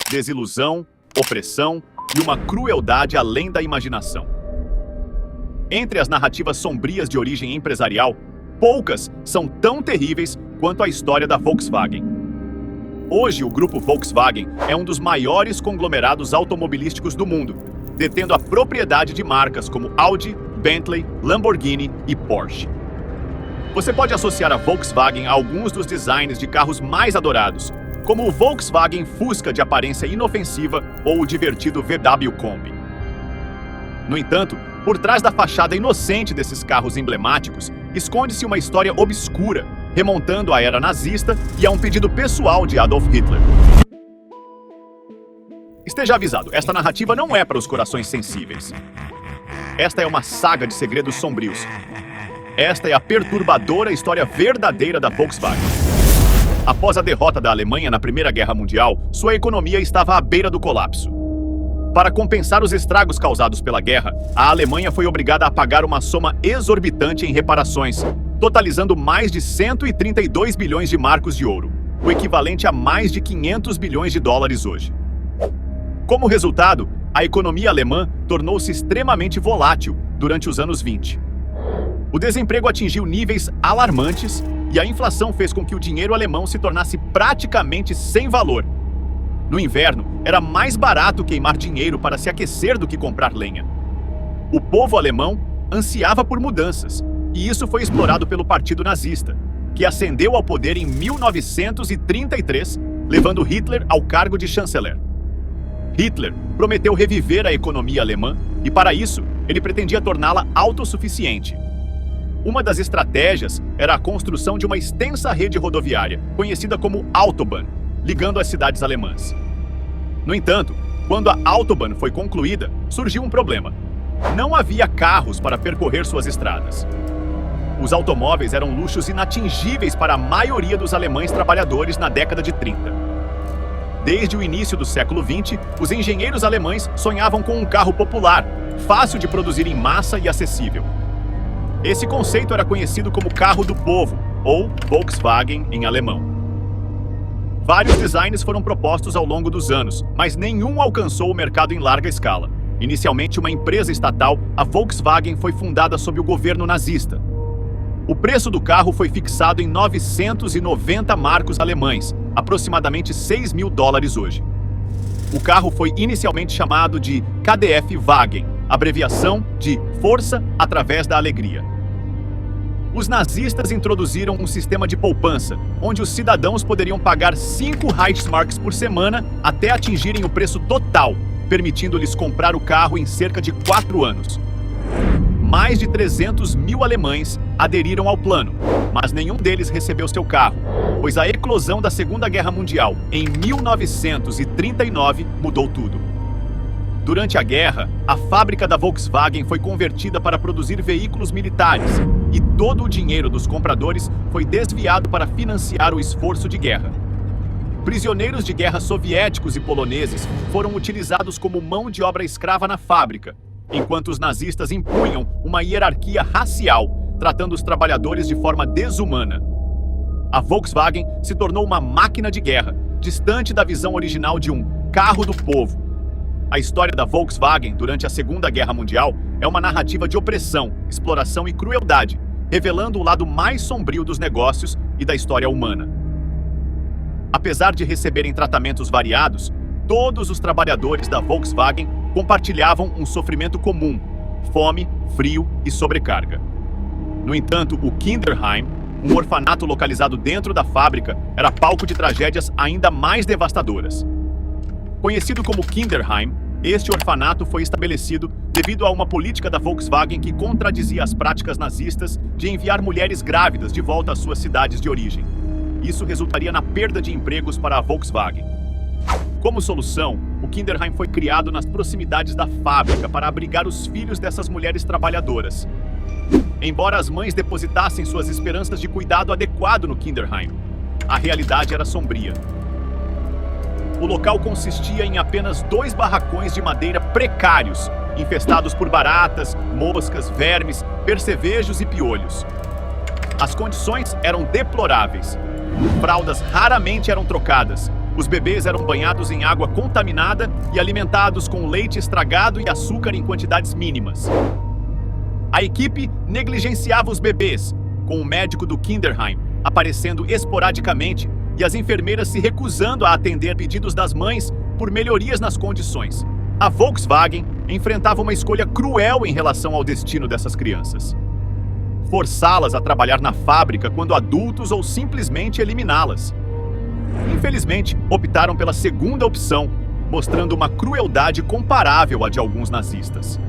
desilusão, opressão e uma crueldade além da imaginação. Entre as narrativas sombrias de origem empresarial, poucas são tão terríveis quanto a história da Volkswagen. Hoje, o grupo Volkswagen é um dos maiores conglomerados automobilísticos do mundo, detendo a propriedade de marcas como Audi, Bentley, Lamborghini e Porsche. Você pode associar a Volkswagen a alguns dos designs de carros mais adorados, como o Volkswagen Fusca de aparência inofensiva ou o divertido VW Kombi. No entanto, por trás da fachada inocente desses carros emblemáticos, esconde-se uma história obscura, remontando à era nazista e a um pedido pessoal de Adolf Hitler. Esteja avisado, esta narrativa não é para os corações sensíveis. Esta é uma saga de segredos sombrios. Esta é a perturbadora história verdadeira da Volkswagen. Após a derrota da Alemanha na Primeira Guerra Mundial, sua economia estava à beira do colapso. Para compensar os estragos causados pela guerra, a Alemanha foi obrigada a pagar uma soma exorbitante em reparações, totalizando mais de 132 bilhões de marcos de ouro, o equivalente a mais de 500 bilhões de dólares hoje. Como resultado, a economia alemã tornou-se extremamente volátil durante os anos 20. O desemprego atingiu níveis alarmantes e a inflação fez com que o dinheiro alemão se tornasse praticamente sem valor. No inverno, era mais barato queimar dinheiro para se aquecer do que comprar lenha. O povo alemão ansiava por mudanças, e isso foi explorado pelo Partido Nazista, que ascendeu ao poder em 1933, levando Hitler ao cargo de chanceler. Hitler prometeu reviver a economia alemã e, para isso, ele pretendia torná-la autossuficiente. Uma das estratégias era a construção de uma extensa rede rodoviária, conhecida como Autobahn, ligando as cidades alemãs. No entanto, quando a Autobahn foi concluída, surgiu um problema. Não havia carros para percorrer suas estradas. Os automóveis eram luxos inatingíveis para a maioria dos alemães trabalhadores na década de 30. Desde o início do século XX, os engenheiros alemães sonhavam com um carro popular, fácil de produzir em massa e acessível. Esse conceito era conhecido como carro do povo, ou Volkswagen em alemão. Vários designs foram propostos ao longo dos anos, mas nenhum alcançou o mercado em larga escala. Inicialmente uma empresa estatal, a Volkswagen foi fundada sob o governo nazista. O preço do carro foi fixado em 990 marcos alemães, aproximadamente 6 mil dólares hoje. O carro foi inicialmente chamado de KDF Wagen, abreviação de Força através da Alegria. Os nazistas introduziram um sistema de poupança, onde os cidadãos poderiam pagar 5 Reichsmarks por semana até atingirem o preço total, permitindo-lhes comprar o carro em cerca de 4 anos. Mais de 300 mil alemães aderiram ao plano, mas nenhum deles recebeu seu carro, pois a eclosão da Segunda Guerra Mundial, em 1939, mudou tudo. Durante a guerra, a fábrica da Volkswagen foi convertida para produzir veículos militares, e todo o dinheiro dos compradores foi desviado para financiar o esforço de guerra. Prisioneiros de guerra soviéticos e poloneses foram utilizados como mão de obra escrava na fábrica, enquanto os nazistas impunham uma hierarquia racial, tratando os trabalhadores de forma desumana. A Volkswagen se tornou uma máquina de guerra, distante da visão original de um carro do povo. A história da Volkswagen durante a Segunda Guerra Mundial é uma narrativa de opressão, exploração e crueldade, revelando o lado mais sombrio dos negócios e da história humana. Apesar de receberem tratamentos variados, todos os trabalhadores da Volkswagen compartilhavam um sofrimento comum: fome, frio e sobrecarga. No entanto, o Kinderheim, um orfanato localizado dentro da fábrica, era palco de tragédias ainda mais devastadoras. Conhecido como Kinderheim, este orfanato foi estabelecido devido a uma política da Volkswagen que contradizia as práticas nazistas de enviar mulheres grávidas de volta às suas cidades de origem. Isso resultaria na perda de empregos para a Volkswagen. Como solução, o Kinderheim foi criado nas proximidades da fábrica para abrigar os filhos dessas mulheres trabalhadoras. Embora as mães depositassem suas esperanças de cuidado adequado no Kinderheim, a realidade era sombria. O local consistia em apenas 2 barracões de madeira precários, infestados por baratas, moscas, vermes, percevejos e piolhos. As condições eram deploráveis. Fraldas raramente eram trocadas Os bebês eram banhados em água contaminada e alimentados com leite estragado e açúcar em quantidades mínimas. A equipe negligenciava os bebês, com o médico do Kinderheim aparecendo esporadicamente e as enfermeiras se recusando a atender pedidos das mães por melhorias nas condições. A Volkswagen enfrentava uma escolha cruel em relação ao destino dessas crianças: forçá-las a trabalhar na fábrica quando adultos ou simplesmente eliminá-las. Infelizmente, optaram pela segunda opção, mostrando uma crueldade comparável à de alguns nazistas.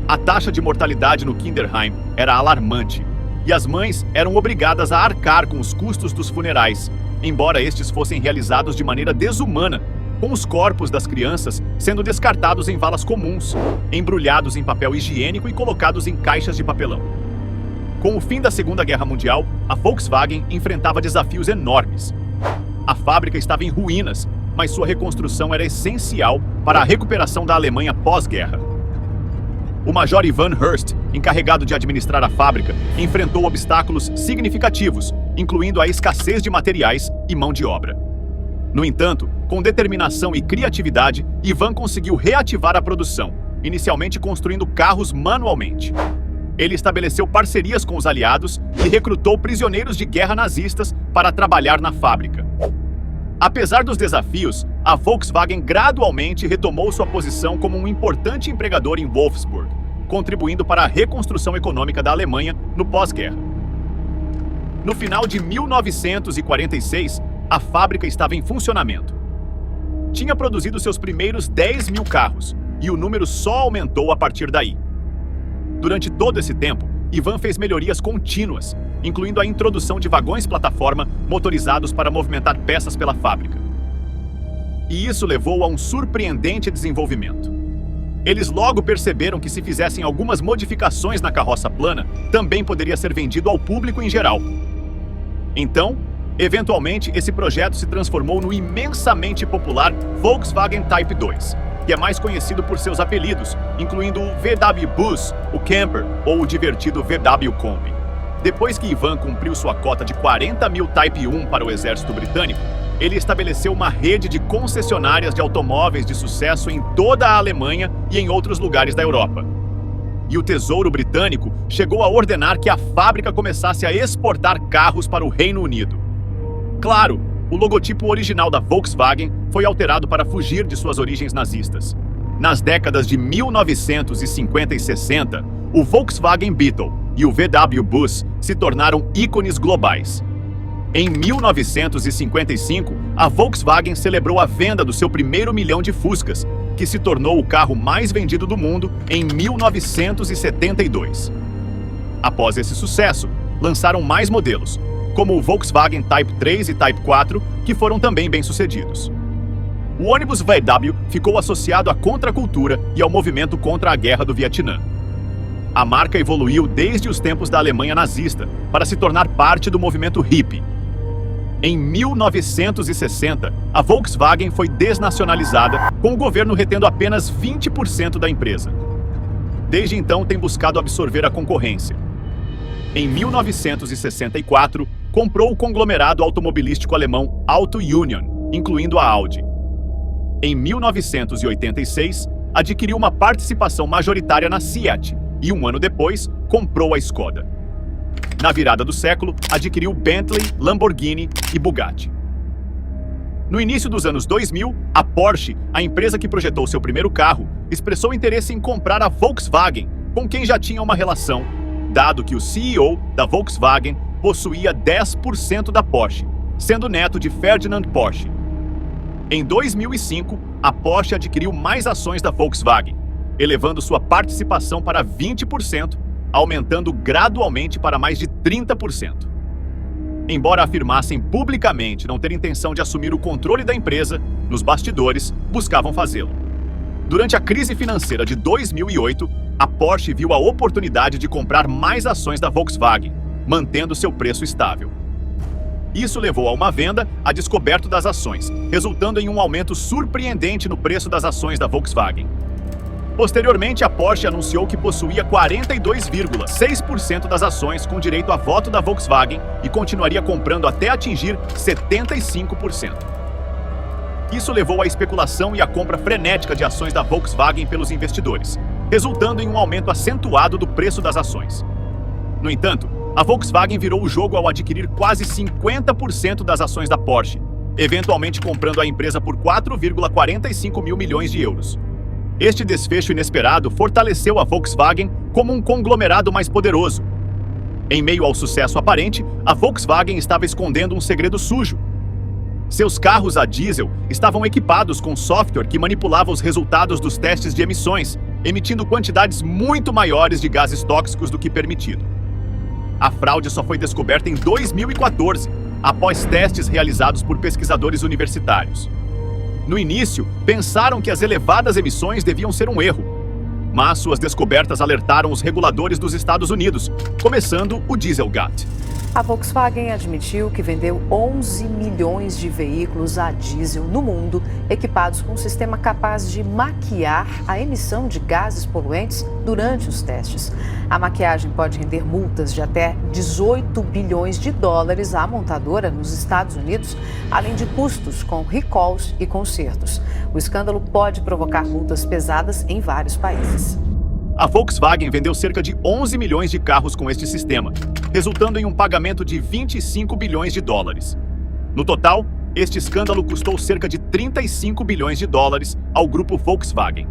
A taxa de mortalidade no Kinderheim era alarmante, e as mães eram obrigadas a arcar com os custos dos funerais, embora estes fossem realizados de maneira desumana, com os corpos das crianças sendo descartados em valas comuns, embrulhados em papel higiênico e colocados em caixas de papelão. Com o fim da Segunda Guerra Mundial, a Volkswagen enfrentava desafios enormes. A fábrica estava em ruínas, mas sua reconstrução era essencial para a recuperação da Alemanha pós-guerra. O Major Ivan Hurst, encarregado de administrar a fábrica, enfrentou obstáculos significativos, incluindo a escassez de materiais e mão de obra. No entanto, com determinação e criatividade, Ivan conseguiu reativar a produção, inicialmente construindo carros manualmente. Ele estabeleceu parcerias com os aliados e recrutou prisioneiros de guerra nazistas para trabalhar na fábrica. Apesar dos desafios, a Volkswagen gradualmente retomou sua posição como um importante empregador em Wolfsburg, contribuindo para a reconstrução econômica da Alemanha no pós-guerra. No final de 1946, a fábrica estava em funcionamento. Tinha produzido seus primeiros 10 mil carros, e o número só aumentou a partir daí. Durante todo esse tempo, Ivan fez melhorias contínuas, incluindo a introdução de vagões-plataforma motorizados para movimentar peças pela fábrica. E isso levou a um surpreendente desenvolvimento. Eles logo perceberam que se fizessem algumas modificações na carroça plana, também poderia ser vendido ao público em geral. Então, eventualmente, esse projeto se transformou no imensamente popular Volkswagen Type 2, que é mais conhecido por seus apelidos, incluindo o VW Bus, o Camper ou o divertido VW Combi. Depois que Ivan cumpriu sua cota de 40 mil Type 1 para o exército britânico, ele estabeleceu uma rede de concessionárias de automóveis de sucesso em toda a Alemanha e em outros lugares da Europa. E o Tesouro Britânico chegou a ordenar que a fábrica começasse a exportar carros para o Reino Unido. Claro, o logotipo original da Volkswagen foi alterado para fugir de suas origens nazistas. Nas décadas de 1950 e 60, o Volkswagen Beetle e o VW Bus se tornaram ícones globais. Em 1955, a Volkswagen celebrou a venda do seu primeiro milhão de Fuscas, que se tornou o carro mais vendido do mundo em 1972. Após esse sucesso, lançaram mais modelos, como o Volkswagen Type 3 e Type 4, que foram também bem-sucedidos. O ônibus VW ficou associado à contracultura e ao movimento contra a Guerra do Vietnã. A marca evoluiu desde os tempos da Alemanha nazista para se tornar parte do movimento hippie. Em 1960, a Volkswagen foi desnacionalizada, com o governo retendo apenas 20% da empresa. Desde então, tem buscado absorver a concorrência. Em 1964, comprou o conglomerado automobilístico alemão Auto Union, incluindo a Audi. Em 1986, adquiriu uma participação majoritária na Seat e, um ano depois, comprou a Skoda. Na virada do século, adquiriu Bentley, Lamborghini e Bugatti. No início dos anos 2000, a Porsche, a empresa que projetou seu primeiro carro, expressou interesse em comprar a Volkswagen, com quem já tinha uma relação, dado que o CEO da Volkswagen possuía 10% da Porsche, sendo neto de Ferdinand Porsche. Em 2005, a Porsche adquiriu mais ações da Volkswagen, elevando sua participação para 20%, aumentando gradualmente para mais de 30%. Embora afirmassem publicamente não ter intenção de assumir o controle da empresa, nos bastidores buscavam fazê-lo. Durante a crise financeira de 2008, a Porsche viu a oportunidade de comprar mais ações da Volkswagen, mantendo seu preço estável. Isso levou a uma venda a descoberto das ações, resultando em um aumento surpreendente no preço das ações da Volkswagen. Posteriormente, a Porsche anunciou que possuía 42,6% das ações com direito a voto da Volkswagen e continuaria comprando até atingir 75%. Isso levou à especulação e à compra frenética de ações da Volkswagen pelos investidores, resultando em um aumento acentuado do preço das ações. No entanto, a Volkswagen virou o jogo ao adquirir quase 50% das ações da Porsche, eventualmente comprando a empresa por 4,45 mil milhões de euros. Este desfecho inesperado fortaleceu a Volkswagen como um conglomerado mais poderoso. Em meio ao sucesso aparente, a Volkswagen estava escondendo um segredo sujo. Seus carros a diesel estavam equipados com software que manipulava os resultados dos testes de emissões, emitindo quantidades muito maiores de gases tóxicos do que permitido. A fraude só foi descoberta em 2014, após testes realizados por pesquisadores universitários. No início, pensaram que as elevadas emissões deviam ser um erro, mas suas descobertas alertaram os reguladores dos Estados Unidos, começando o Dieselgate. A Volkswagen admitiu que vendeu 11 milhões de veículos a diesel no mundo, equipados com um sistema capaz de maquiar a emissão de gases poluentes durante os testes. A maquiagem pode render multas de até 18 bilhões de dólares à montadora nos Estados Unidos, além de custos com recalls e consertos. O escândalo pode provocar multas pesadas em vários países. A Volkswagen vendeu cerca de 11 milhões de carros com este sistema, resultando em um pagamento de 25 bilhões de dólares. No total, este escândalo custou cerca de 35 bilhões de dólares ao grupo Volkswagen.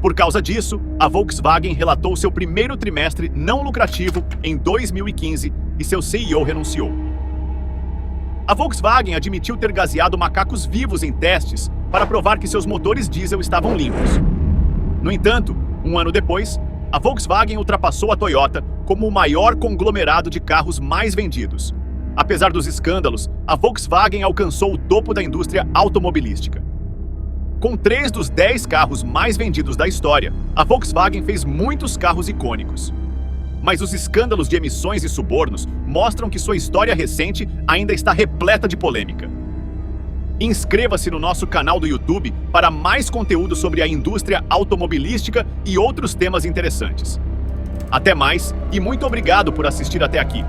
Por causa disso, a Volkswagen relatou seu primeiro trimestre não lucrativo em 2015 e seu CEO renunciou. A Volkswagen admitiu ter gaseado macacos vivos em testes para provar que seus motores diesel estavam limpos. No entanto, um ano depois, a Volkswagen ultrapassou a Toyota como o maior conglomerado de carros mais vendidos. Apesar dos escândalos, a Volkswagen alcançou o topo da indústria automobilística. Com 3 dos 10 carros mais vendidos da história, a Volkswagen fez muitos carros icônicos. Mas os escândalos de emissões e subornos mostram que sua história recente ainda está repleta de polêmica. Inscreva-se no nosso canal do YouTube para mais conteúdo sobre a indústria automobilística e outros temas interessantes. Até mais e muito obrigado por assistir até aqui.